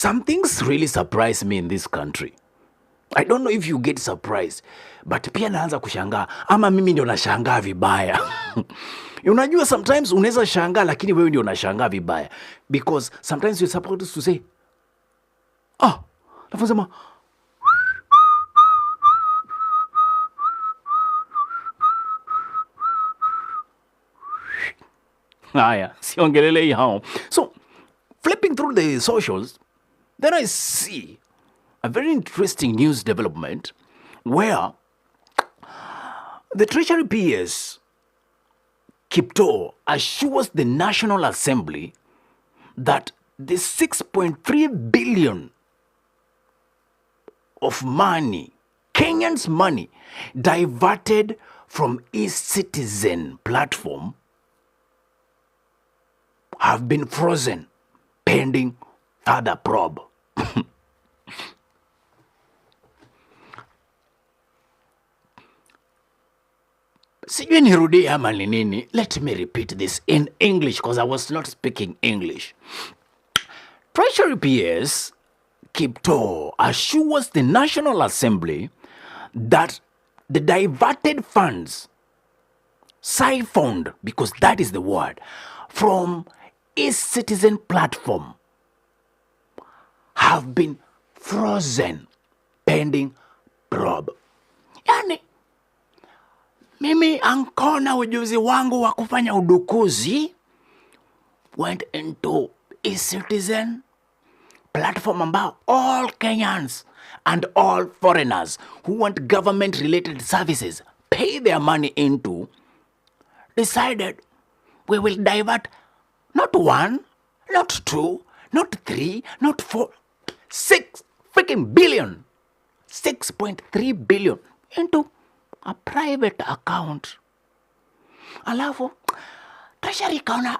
Some things really surprise me in this country. I don't know if you get surprised, but pia naanza kushangaa ama mimi ndio nashangaa vibaya. Unajua sometimes unaweza shangaa lakini wewe ndio unashangaa vibaya, because sometimes you're supposed to say nafusema haya siongelelei hao. So flipping through the socials, then I see a very interesting news development where the Treasury PS Kiptoo assures the National Assembly that the 6.3 billion of money, Kenyans' money, diverted from eCitizen platform have been frozen pending further probe. Sijui nirudie ama ni nini. Let me repeat this in English because I was not speaking English. Treasury PS Kiptoo assures the National Assembly that the diverted funds siphoned, because that is the word, from eCitizen platform have been frozen pending probe. Yani mimi ankona ujuzi wangu wa kufanya udukuzi went into eCitizen platform ambao all Kenyans and all foreigners who want government related services pay their money into, decided we will divert not 1, not 2, not 3, not 4, 6 freaking billion, 6.3 billion into a private account. Alafu Treasury kaona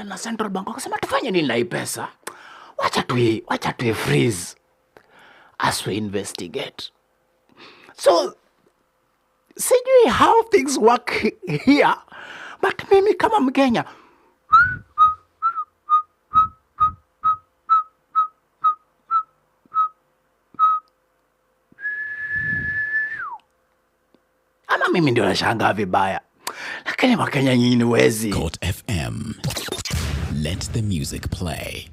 na Central Bank wakasema tufanye nini na hii pesa? Wacha tu freeze as we investigate. So sijui how things work here, but mimi kama Mkenya ama mimi ndio nashangaa vibaya, lakini Wakenya nyinyi ni wezi. Court FM. Let the music play.